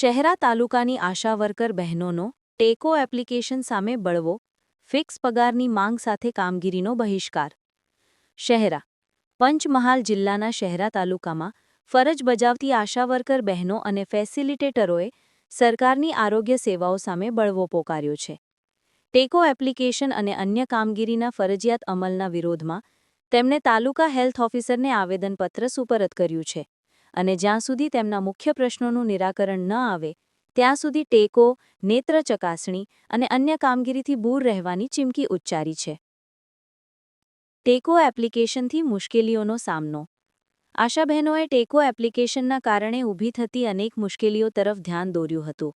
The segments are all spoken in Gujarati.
શહેરા તાલુકાની આશા વર્કર બહેનોનો ટેકો એપ્લિકેશન સામે બળવો, ફિક્સ પગારની માંગ સાથે કામગીરીનો બહિષ્કાર. શહેરા પંચમહાલ જિલ્લાના શહેરા તાલુકામાં ફરજ બજાવતી આશા વર્કર બહેનો અને ફેસિલિટેટરોએ સરકારની આરોગ્ય સેવાઓ સામે બળવો પોકાર્યો છે. ટેકો એપ્લિકેશન અને અન્ય કામગીરીના ફરજિયાત અમલના વિરોધમાં તેમણે તાલુકા હેલ્થ ઓફિસરને આવેદનપત્ર સુપરત કર્યું છે અને જ્યાં સુધી તેમના મુખ્ય પ્રશ્નોનું નિરાકરણ ન આવે ત્યાં સુધી ટેકો, નેત્ર ચકાસણી અને અન્ય કામગીરીથી દૂર રહેવાની ચીમકી ઉચ્ચારી છે. ટેકો એપ્લિકેશનથી મુશ્કેલીઓનો સામનો. આશા બહેનોએ ટેકો એપ્લિકેશનના કારણે ઊભી થતી અનેક મુશ્કેલીઓ તરફ ધ્યાન દોર્યું હતું.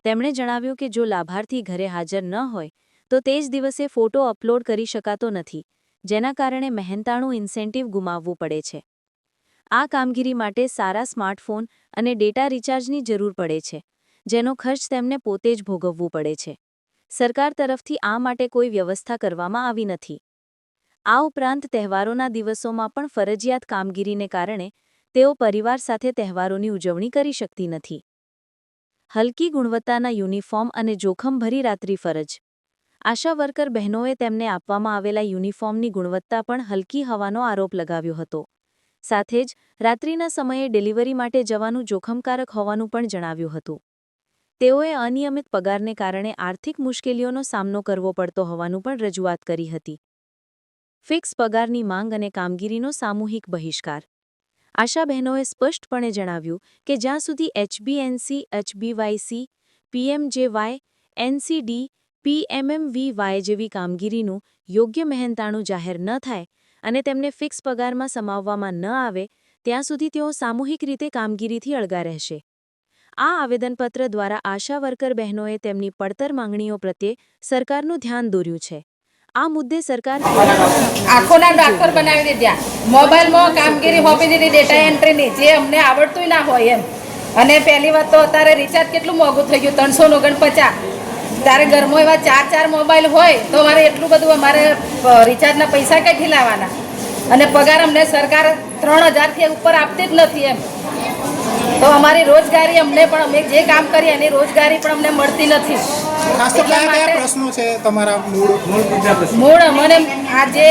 તેમણે જણાવ્યું કે જો લાભાર્થી ઘરે હાજર ન હોય તો તે જ દિવસે ફોટો અપલોડ કરી શકાતો નથી, જેના કારણે મહેનતાણું ઇન્સેન્ટિવ ગુમાવવું પડે છે. આ કામગીરી માટે સારા સ્માર્ટફોન અને ડેટા રિચાર્જની જરૂર પડે છે, જેનો ખર્ચ તેમને પોતે જ ભોગવવું પડે છે. સરકાર તરફથી આ માટે કોઈ વ્યવસ્થા કરવામાં આવી નથી. આ ઉપરાંત તહેવારોના દિવસોમાં પણ ફરજિયાત કામગીરીને કારણે તેઓ પરિવાર સાથે તહેવારોની ઉજવણી કરી શકતી નથી. હલકી ગુણવત્તાના યુનિફોર્મ અને જોખમભરી રાત્રિ ફરજ. આશા વર્કર બહેનોએ તેમને આપવામાં આવેલા યુનિફોર્મની ગુણવત્તા પણ હલકી હોવાનો આરોપ લગાવ્યો હતો. સાથે જ રાત્રિના સમયે ડિલિવરી માટે જવાનું જોખમકારક હોવાનું પણ જણાવ્યું હતું. તેઓએ અનિયમિત પગારને કારણે આર્થિક મુશ્કેલીઓનો સામનો કરવો પડતો હોવાનું પણ રજૂઆત કરી હતી. ફિક્સ પગારની માંગ અને કામગીરીનો સામૂહિક બહિષ્કાર. આશા બહેનોએ સ્પષ્ટપણે જણાવ્યું કે જ્યાં સુધી HBNC, HBYC, PMJY, NCD, PMMVY જેવી કામગીરીનું યોગ્ય મહેનતાણું જાહેર ન થાય અને તેમને ફિક્સ પગારમાં સમાવવામાં ન આવે ત્યાં સુધી તેઓ સામૂહિક રીતે કામગીરીથી અળગા રહેશે. આ આવેદનપત્ર દ્વારા આશા વર્કર બહેનોએ તેમની પડતર માંગણીઓ પ્રત્યે સરકારનું ધ્યાન દોર્યું છે. આ મુદ્દે સરકાર આંખોના ડોક્ટર બનાવી દીધા, મોબાઈલમાં કામગીરી હોપી દીધી, ડેટા એન્ટ્રીની, જે અમને આવડતું ના હોય એમ. અને પહેલી વાત તો અત્યારે રિચાર્જ કેટલું મોંઘું થઈ ગયું, 349. ત્યારે ઘરમાં એવા 4 મોબાઈલ હોય તો મારે એટલું બધું અમારે રિચાર્જના પૈસા ક્યાંથી લાવવાના? અને પગાર અમને સરકાર 3000થી ઉપર આપતી જ નથી એમ. તો અમારી રોજગારી અમને પણ અમે જે કામ કરીએ એની રોજગારી પણ અમને મળતી નથી. પ્રશ્નો છે તમારા મૂળ અમને આજે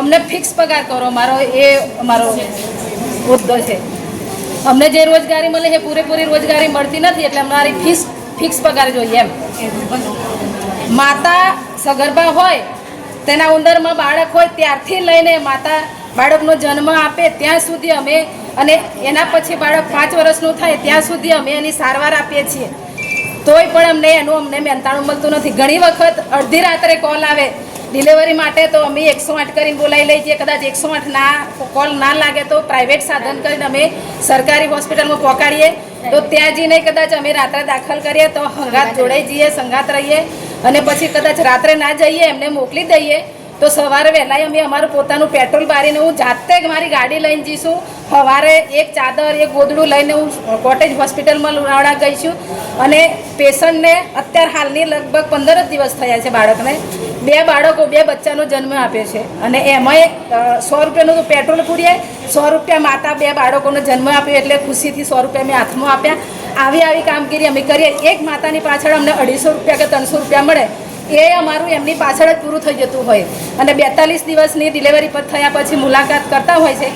અમને ફિક્સ પગાર કરો, અમારો મુદ્દો છે. અમને જે રોજગારી મળે છે પૂરેપૂરી રોજગારી મળતી નથી, એટલે અમારી ફિક્સ પગાર જોઈએ એમ. માતા સગર્ભા હોય, તેના ઉંદરમાં બાળક હોય ત્યારથી લઈને માતા બાળકનો જન્મ આપે ત્યાં સુધી અમે, અને એના પછી બાળક 5 વર્ષનું થાય ત્યાં સુધી અમે એની સારવાર આપીએ છીએ. તોય પણ અમને મહેનતાણું મળતું નથી. ઘણી વખત અડધી રાત્રે કોલ આવે ડિલિવરી માટે, તો અમે 108 કરીને બોલાવી લઈએ છીએ. કદાચ 108 કોલ ના લાગે તો પ્રાઇવેટ સાધન કરીને અમે સરકારી હોસ્પિટલમાં પહોંચાડીએ. તો ત્યાં જઈને કદાચ અમે રાત્રે દાખલ કરીએ તો સંગાત જોડાઈ જઈએ, સંગાત રહીએ. અને પછી કદાચ રાત્રે ના જઈએ, એમને મોકલી દઈએ તો સવારે વહેલા અમે અમારું પોતાનું પેટ્રોલ બારીને હું જાતે જ મારી ગાડી લઈને જઈશું. સવારે એક ચાદર, એક ગોદડું લઈને હું કોટેજ હોસ્પિટલમાં લુણાવાડા ગઈશું. અને પેશન્ટને અત્યારે હાલની લગભગ 15 જ દિવસ થયા છે બાળકને. 2 બાળકો, 2 બચ્ચાનો જન્મ આપ્યો છે. અને એમાંય 100 રૂપિયાનું પેટ્રોલ પૂરીએ, 100 રૂપિયા માતા 2 બાળકોનો જન્મ આપ્યો એટલે ખુશીથી 100 રૂપિયા મેં હાથમાં આપ્યા. આવી કામગીરી અમે કરીએ. એક માતાની પાછળ અમને 250 રૂપિયા કે 300 રૂપિયા મળે, એ અમારું એમની પાછળ જ પૂરું થઈ જતું હોય. અને 42 દિવસની ડિલિવરી પર થયા પછી મુલાકાત કરતા હોય છે,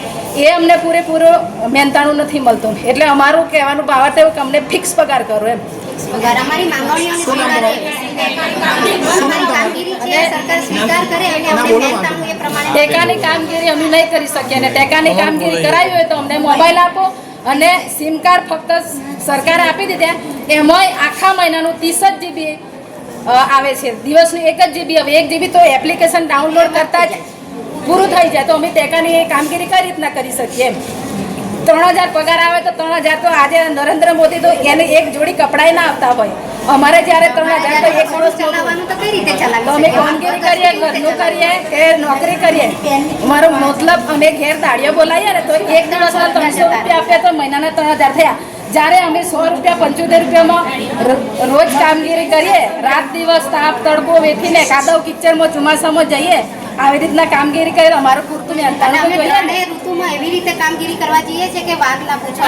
એ અમને પૂરેપૂરો મહેનતાણું નથી મળતું. એટલે અમારું કહેવાનું ભાવાર્થ એવું કે અમને ફિક્સ પગાર કરો એમ. ટેકાની કામગીરી અમે નહીં કરી શકીએ, અને ટેકાની કામગીરી કરાવી હોય તો અમને મોબાઈલ આપો. અને સિમ કાર્ડ ફક્ત સરકારે આપી દીધા, એમાંય આખા મહિનાનું 30 GB આવે છે. દિવસનું 1 GB. હવે 1 GB તો એપ્લિકેશન ડાઉનલોડ કરતા જ પૂરું થઈ જાય. તો અમે ટેકાની કામગીરી કઈ રીતના કરી શકીએ એમ. 3000 પગાર આવે તો 3000 તો આજે નરેન્દ્ર મોદી તો એને એક જોડી કપડાય ના આપતા હોય. અમારે જ્યારે 3000 તો એક વર્ષ ચલાવવાનું તો કઈ રીતે ચલાવે? તો અમે કામગીરી કરીએ, ઘરનું કરીએ કે નોકરી કરીએ. અમારો મતલબ અમે ઘેર દાડિયો બોલાવીએ ને તો એક દિવસના 300 રૂપિયા આપીએ તો મહિનાના 3000 થયા. જ્યારે અમે 100 રૂપિયા 75 રૂપિયામાં રોજ કામગીરી કરીએ, રાત દિવસ તાપ તડકો વેઠીને કાદવ કિચડમાં ચોમાસામાં જઈએ, આવી રીતના કામગીરી કરે અમારું પૂરતું ઋતુમાં એવી રીતે કામગીરી કરવા જઈએ છે કે વાત ના પૂછો.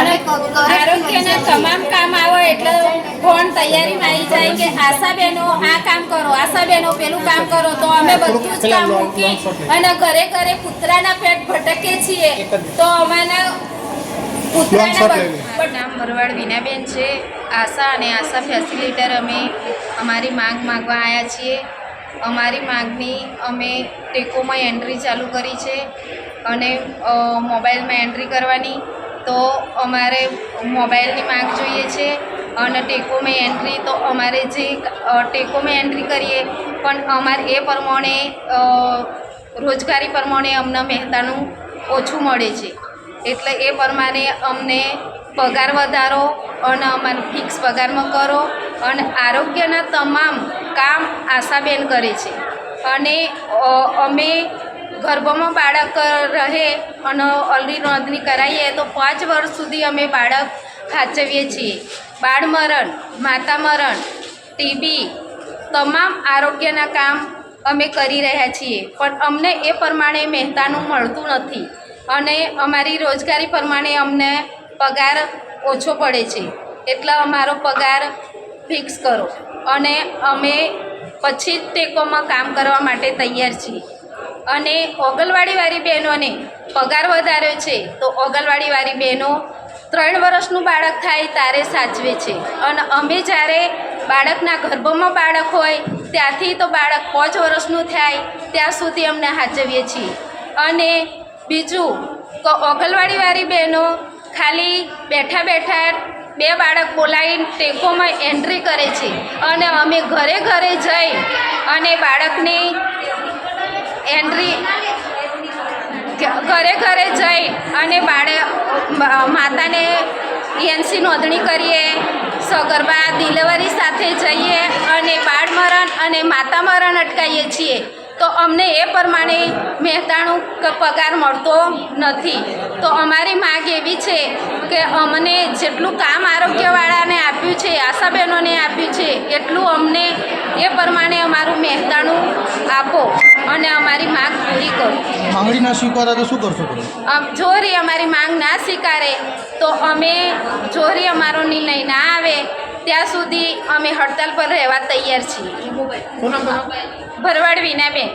આરોગ્યના તમામ કામ આવે ફોન તૈયારીમાં આવી જાય કે આશાબેનો આ કામ કરો, આશાબેનો પેલું કામ કરો, તો અમે બધું જ કામ મૂકી અને ઘરે ઘરે કૂતરાના પેટ ભટકીએ છીએ. તો અમારા કૂતરાના નામ ભરવાડ વિનાબેન છે. આશા અને આશા ફેસિલિટર અમે અમારી માંગ માગવા આવ્યા છીએ. અમારી માંગની અમે ટેકોમાં એન્ટ્રી ચાલુ કરી છે અને મોબાઈલમાં એન્ટ્રી કરવાની. તો અમારે મોબાઈલની માંગ જોઈએ છે અને ટેકોમાં એન્ટ્રી તો અમારે જે ટેકોમાં એન્ટ્રી કરીએ પણ અમારે એ પ્રમાણે રોજગારી પ્રમાણે અમને મહેતાનું ઓછું મળે છે. એટલે એ પ્રમાણે અમને પગાર વધારો અને અમારે ફિક્સ પગારમાં કરો અને આરોગ્યના તમામ કામ આશાબેન કરે છે. અને અમે ગર્ભમાં બાળક રહે અને અલરી નોંધણી કરાવીએ તો 5 વર્ષ સુધી અમે બાળક સાચવીએ છીએ. બાળ મરણ, માતા મરણ, ટીબી તમામ આરોગ્યના કામ અમે કરી રહ્યા છીએ પણ અમને એ પ્રમાણે મહેતાનું મળતું નથી અને અમારી રોજગારી પ્રમાણે અમને પગાર ઓછો પડે છે. એટલે અમારો પગાર ફિક્સ કરો અને અમે પછી જ ટેકોમાં કામ કરવા માટે તૈયાર છીએ. અને ઓગણવાડીવાળી બહેનોને પગાર વધાર્યો છે તો ઓગણવાડીવાળી બહેનો 3 વર્ષનું બાળક થાય ત્યારે સાચવે છે અને અમે જ્યારે બાળકના ગર્ભમાં બાળક હોય ત્યાંથી તો બાળક 5 વર્ષનું થાય ત્યાં સુધી અમને સાચવીએ છીએ. અને બીજું કે ઓગણવાડીવાળી બહેનો ખાલી બેઠા બેઠા 2 બાળક બોલાવીને ટેકોમાં એન્ટ્રી કરે છે અને અમે ઘરે ઘરે જઈ અને બાળકની એન્ટ્રી ઘરે ઘરે જઈ અને માતાને એનસી નોંધણી કરીએ, સગર્ભા ડિલિવરી સાથે જઈએ અને બાળ મરણ અને માતા મરણ અટકાવીએ છીએ. તો અમને એ પ્રમાણે મહેતાણું પગાર મળતો નથી. તો અમારી માંગ એવી છે કે અમને જેટલું કામ આરોગ્યવાળાને આપ્યું છે, આશાબહેનોને આપ્યું છે, એટલું અમને એ પ્રમાણે અમારું મહેતાણું આપો અને અમારી માંગ પૂરી કરો. માંગણી ના સ્વીકારે તો શું કરશો તમે? જોરી અમારી માંગ ના સ્વીકારે તો અમે જોરી અમારો નિર્ણય ના આવે ત્યાં સુધી અમે હડતાલ પર રહેવા તૈયાર છીએ. ભરવાડ વિનાબેન.